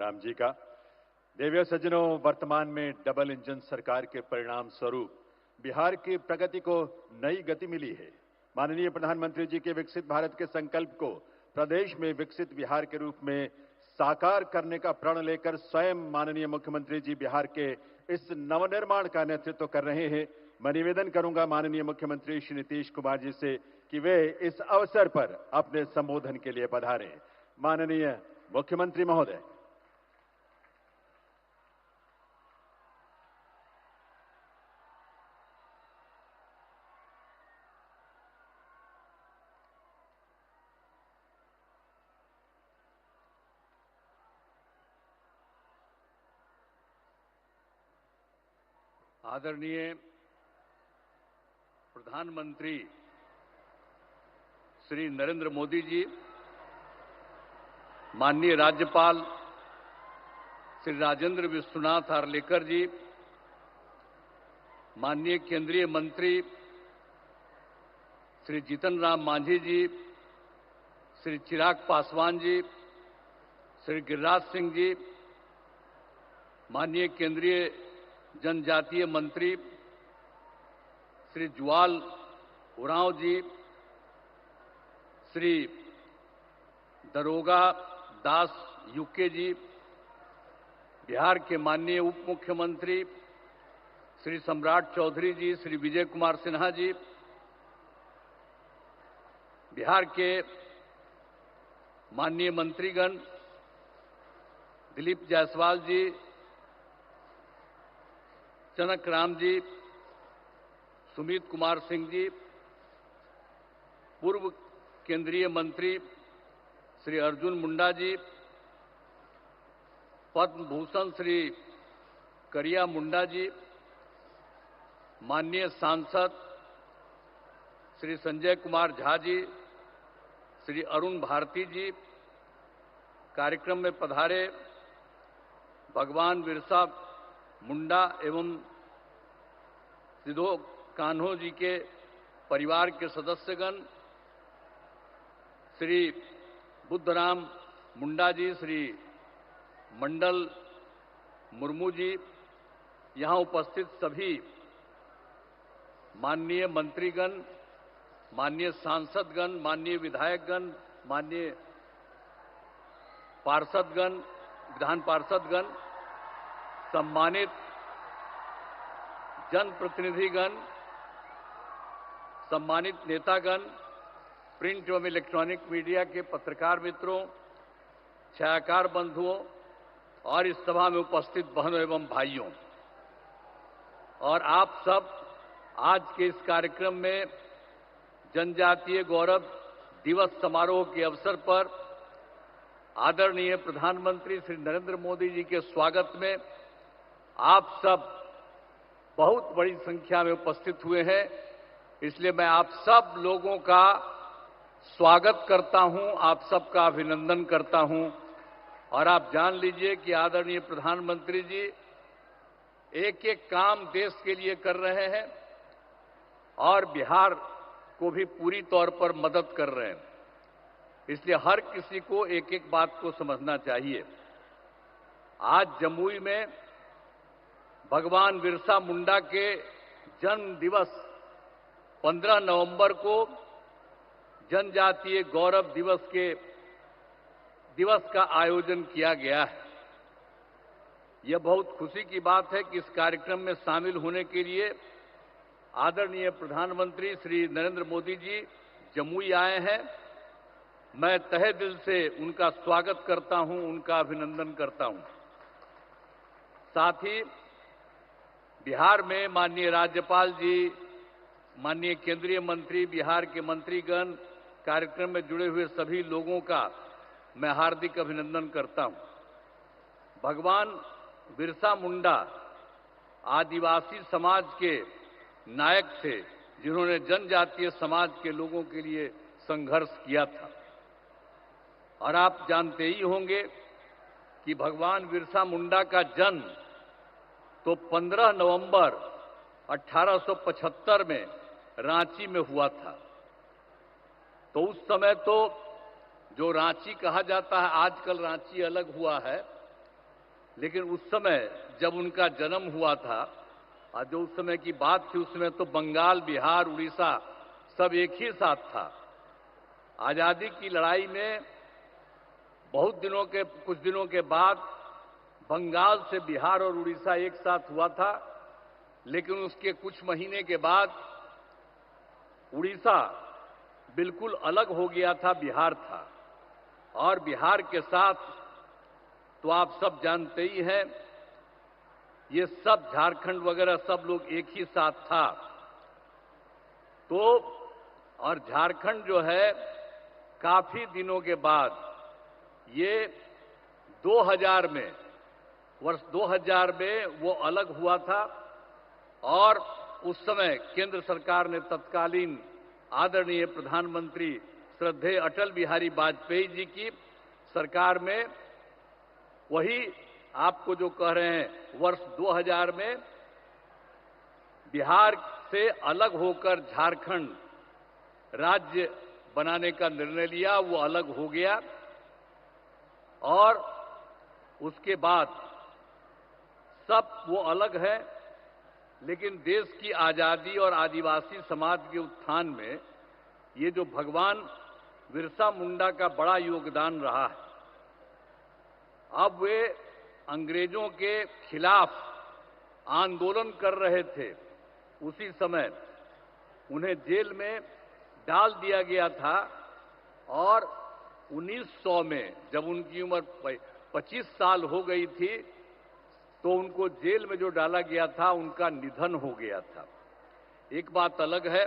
राम जी का। देवियों सज्जनों, वर्तमान में डबल इंजन सरकार के परिणाम स्वरूप बिहार की प्रगति को नई गति मिली है। माननीय प्रधानमंत्री जी के विकसित भारत के संकल्प को प्रदेश में विकसित बिहार के रूप में साकार करने का प्रण लेकर स्वयं माननीय मुख्यमंत्री जी बिहार के इस नवनिर्माण का नेतृत्व कर रहे हैं। मैं निवेदन करूंगा माननीय मुख्यमंत्री श्री नीतीश कुमार जी से कि वे इस अवसर पर अपने संबोधन के लिए पधारें। माननीय मुख्यमंत्री महोदय। आदरणीय प्रधानमंत्री श्री नरेंद्र मोदी जी, माननीय राज्यपाल श्री राजेंद्र विश्वनाथ आर्लेकर जी, माननीय केंद्रीय मंत्री श्री जीतन राम मांझी जी, श्री चिराग पासवान जी, श्री गिरिराज सिंह जी, माननीय केंद्रीय जनजातीय मंत्री श्री जुवाल उरांव जी, श्री दरोगा दास यूके जी, बिहार के माननीय उप मुख्यमंत्री श्री सम्राट चौधरी जी, श्री विजय कुमार सिन्हा जी, बिहार के माननीय मंत्रीगण दिलीप जायसवाल जी, जनक राम जी, सुमित कुमार सिंह जी, पूर्व केंद्रीय मंत्री श्री अर्जुन मुंडा जी, पद्म भूषण श्री करिया मुंडा जी, माननीय सांसद श्री संजय कुमार झा जी, श्री अरुण भारती जी, कार्यक्रम में पधारे भगवान बिरसा मुंडा एवं सिद्धो कान्हो जी के परिवार के सदस्यगण, श्री बुद्धराम मुंडा जी, श्री मंडल मुर्मू जी, यहां उपस्थित सभी माननीय मंत्रीगण, माननीय सांसदगण, माननीय विधायकगण, माननीय पार्षदगण, विधान पार्षदगण, सम्मानित जनप्रतिनिधिगण, सम्मानित नेतागण, प्रिंट एवं इलेक्ट्रॉनिक मीडिया के पत्रकार मित्रों, छायाकार बंधुओं और इस सभा में उपस्थित बहनों एवं भाइयों, और आप सब आज के इस कार्यक्रम में जनजातीय गौरव दिवस समारोह के अवसर पर आदरणीय प्रधानमंत्री श्री नरेंद्र मोदी जी के स्वागत में आप सब बहुत बड़ी संख्या में उपस्थित हुए हैं। इसलिए मैं आप सब लोगों का स्वागत करता हूं, आप सबका अभिनंदन करता हूं। और आप जान लीजिए कि आदरणीय प्रधानमंत्री जी एक एक काम देश के लिए कर रहे हैं और बिहार को भी पूरी तौर पर मदद कर रहे हैं। इसलिए हर किसी को एक एक बात को समझना चाहिए। आज जमुई में भगवान बिरसा मुंडा के जन्म दिवस 15 नवंबर को जनजातीय गौरव दिवस का आयोजन किया गया है। यह बहुत खुशी की बात है कि इस कार्यक्रम में शामिल होने के लिए आदरणीय प्रधानमंत्री श्री नरेंद्र मोदी जी जमुई आए हैं। मैं तहे दिल से उनका स्वागत करता हूं, उनका अभिनंदन करता हूं। साथ ही बिहार में माननीय राज्यपाल जी, माननीय केंद्रीय मंत्री, बिहार के मंत्रीगण, कार्यक्रम में जुड़े हुए सभी लोगों का मैं हार्दिक अभिनंदन करता हूं। भगवान बिरसा मुंडा आदिवासी समाज के नायक थे, जिन्होंने जनजातीय समाज के लोगों के लिए संघर्ष किया था। और आप जानते ही होंगे कि भगवान बिरसा मुंडा का जन्म तो 15 नवंबर 1875 में रांची में हुआ था। तो उस समय तो जो रांची कहा जाता है, आजकल रांची अलग हुआ है, लेकिन उस समय जब उनका जन्म हुआ था और जो उस समय की बात थी, उसमें तो बंगाल, बिहार, उड़ीसा सब एक ही साथ था। आजादी की लड़ाई में कुछ दिनों के बाद बंगाल से बिहार और उड़ीसा एक साथ हुआ था, लेकिन उसके कुछ महीने के बाद उड़ीसा बिल्कुल अलग हो गया था, बिहार था। और बिहार के साथ तो आप सब जानते ही हैं, ये सब झारखंड वगैरह सब लोग एक ही साथ था। तो और झारखंड जो है काफी दिनों के बाद ये 2000 में, वर्ष 2000 में वो अलग हुआ था। और उस समय केंद्र सरकार ने तत्कालीन आदरणीय प्रधानमंत्री श्रद्धेय अटल बिहारी वाजपेयी जी की सरकार में वही आपको जो कह रहे हैं वर्ष 2000 में बिहार से अलग होकर झारखंड राज्य बनाने का निर्णय लिया। वो अलग हो गया और उसके बाद सब वो अलग है, लेकिन देश की आजादी और आदिवासी समाज के उत्थान में ये जो भगवान बिरसा मुंडा का बड़ा योगदान रहा है। अब वे अंग्रेजों के खिलाफ आंदोलन कर रहे थे, उसी समय उन्हें जेल में डाल दिया गया था। और 1900 में जब उनकी उम्र 25 साल हो गई थी तो उनको जेल में जो डाला गया था उनका निधन हो गया था। एक बात अलग है,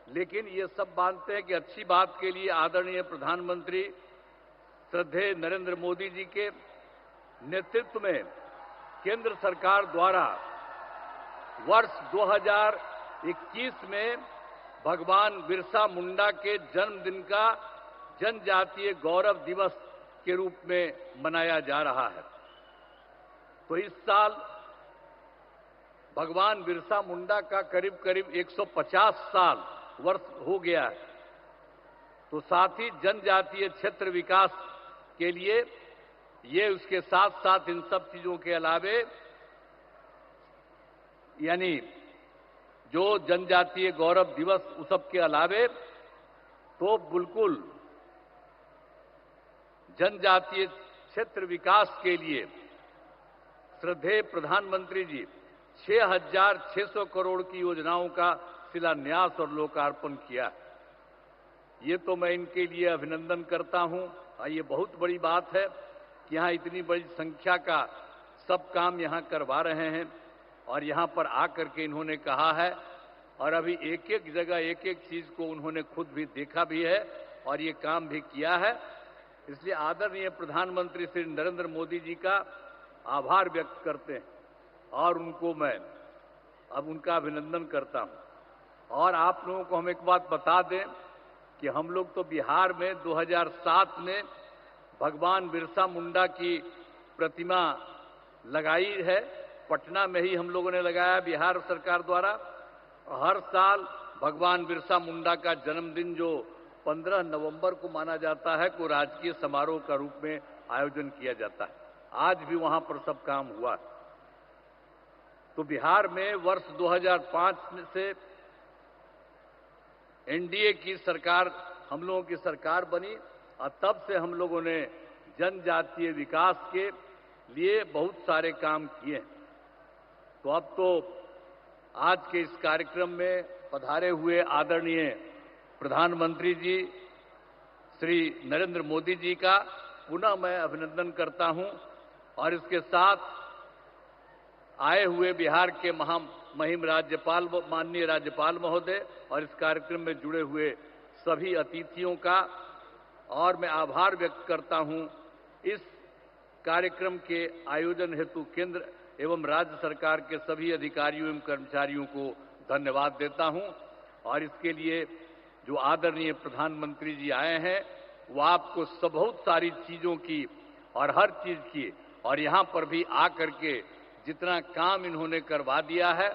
लेकिन ये सब मानते हैं कि अच्छी बात के लिए आदरणीय प्रधानमंत्री श्रद्धेय नरेंद्र मोदी जी के नेतृत्व में केंद्र सरकार द्वारा वर्ष 2021 में भगवान बिरसा मुंडा के जन्मदिन का जनजातीय गौरव दिवस के रूप में मनाया जा रहा है। तो इस साल भगवान बिरसा मुंडा का करीब करीब 150 साल वर्ष हो गया है। तो साथ ही जनजातीय क्षेत्र विकास के लिए ये उसके साथ साथ इन सब चीजों के अलावे यानी जो जनजातीय गौरव दिवस उस सब के अलावे तो बिल्कुल जनजातीय क्षेत्र विकास के लिए श्रद्धेय प्रधानमंत्री जी 6,600 करोड़ की योजनाओं का शिलान्यास और लोकार्पण किया। ये तो मैं इनके लिए अभिनंदन करता हूं। ये बहुत बड़ी बात है कि यहां इतनी बड़ी संख्या का सब काम यहां करवा रहे हैं और यहां पर आकर के इन्होंने कहा है और अभी एक एक जगह एक एक चीज को उन्होंने खुद भी देखा भी है और ये काम भी किया है। इसलिए आदरणीय प्रधानमंत्री श्री नरेंद्र मोदी जी का आभार व्यक्त करते हैं और उनको मैं अब उनका अभिनंदन करता हूं। और आप लोगों को हम एक बात बता दें कि हम लोग तो बिहार में 2007 में भगवान बिरसा मुंडा की प्रतिमा लगाई है। पटना में ही हम लोगों ने लगाया बिहार सरकार द्वारा। हर साल भगवान बिरसा मुंडा का जन्मदिन जो 15 नवंबर को माना जाता है को राजकीय समारोह का रूप में आयोजन किया जाता है। आज भी वहां पर सब काम हुआ। तो बिहार में वर्ष 2005 से एनडीए की सरकार हम लोगों की सरकार बनी और तब से हम लोगों ने जनजातीय विकास के लिए बहुत सारे काम किए। तो अब तो आज के इस कार्यक्रम में पधारे हुए आदरणीय प्रधानमंत्री जी श्री नरेंद्र मोदी जी का पुनः मैं अभिनंदन करता हूं और इसके साथ आए हुए बिहार के महामहिम राज्यपाल माननीय राज्यपाल महोदय और इस कार्यक्रम में जुड़े हुए सभी अतिथियों का और मैं आभार व्यक्त करता हूं। इस कार्यक्रम के आयोजन हेतु केंद्र एवं राज्य सरकार के सभी अधिकारियों एवं कर्मचारियों को धन्यवाद देता हूं और इसके लिए जो आदरणीय प्रधानमंत्री जी आए हैं वो आपको बहुत सारी चीजों की और हर चीज की और यहां पर भी आकर के जितना काम इन्होंने करवा दिया है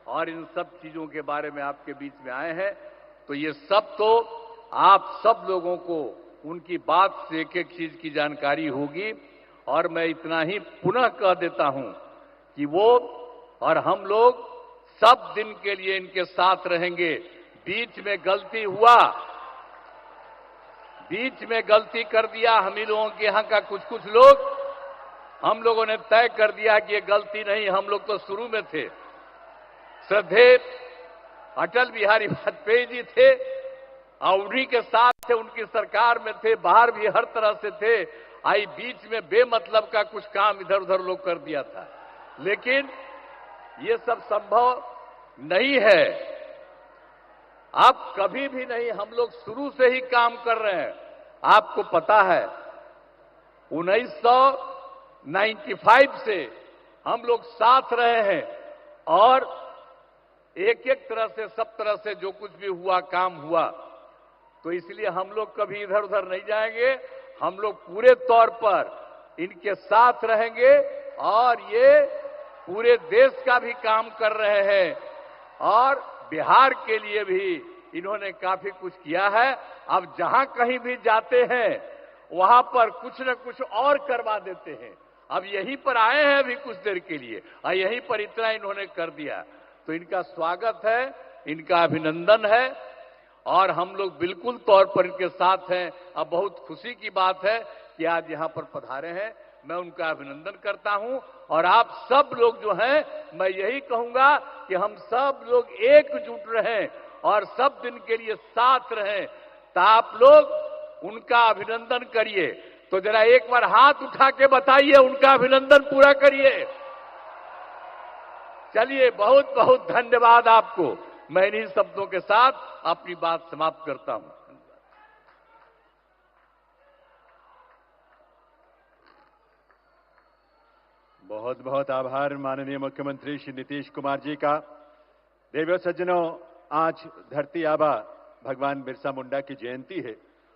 और इन सब चीजों के बारे में आपके बीच में आए हैं। तो ये सब तो आप सब लोगों को उनकी बात से एक एक चीज की जानकारी होगी और मैं इतना ही पुनः कह देता हूं कि वो और हम लोग सब दिन के लिए इनके साथ रहेंगे। बीच में गलती हुआ, बीच में गलती कर दिया हम ही लोगों के यहां का कुछ लोग, हम लोगों ने तय कर दिया कि ये गलती नहीं, हम लोग तो शुरू में थे। श्रद्धेय अटल बिहारी वाजपेयी जी थे और उन्हीं के साथ थे, उनकी सरकार में थे, बाहर भी हर तरह से थे। आई बीच में बेमतलब का कुछ काम इधर उधर लोग कर दिया था, लेकिन ये सब संभव नहीं है। अब कभी भी नहीं, हम लोग शुरू से ही काम कर रहे हैं। आपको पता है 1995 से हम लोग साथ रहे हैं और एक एक तरह से सब तरह से जो कुछ भी हुआ काम हुआ, तो इसलिए हम लोग कभी इधर उधर नहीं जाएंगे। हम लोग पूरे तौर पर इनके साथ रहेंगे और ये पूरे देश का भी काम कर रहे हैं और बिहार के लिए भी इन्होंने काफी कुछ किया है। अब जहां कहीं भी जाते हैं वहां पर कुछ न कुछ और करवा देते हैं। अब यहीं पर आए हैं अभी कुछ देर के लिए और यहीं पर इतना इन्होंने कर दिया, तो इनका स्वागत है, इनका अभिनंदन है और हम लोग बिल्कुल तौर पर इनके साथ हैं। अब बहुत खुशी की बात है कि आज यहां पर पधारे हैं, मैं उनका अभिनंदन करता हूं। और आप सब लोग जो हैं, मैं यही कहूंगा कि हम सब लोग एकजुट रहें और सब दिन के लिए साथ रहें। तो आप लोग उनका अभिनंदन करिए, तो जरा एक बार हाथ उठा के बताइए, उनका अभिनंदन पूरा करिए। चलिए, बहुत बहुत धन्यवाद आपको। मैं इन्हीं शब्दों के साथ अपनी बात समाप्त करता हूं। बहुत बहुत आभार माननीय मुख्यमंत्री श्री नीतीश कुमार जी का। देवियों सज्जनों, आज धरती आबा भगवान बिरसा मुंडा की जयंती है।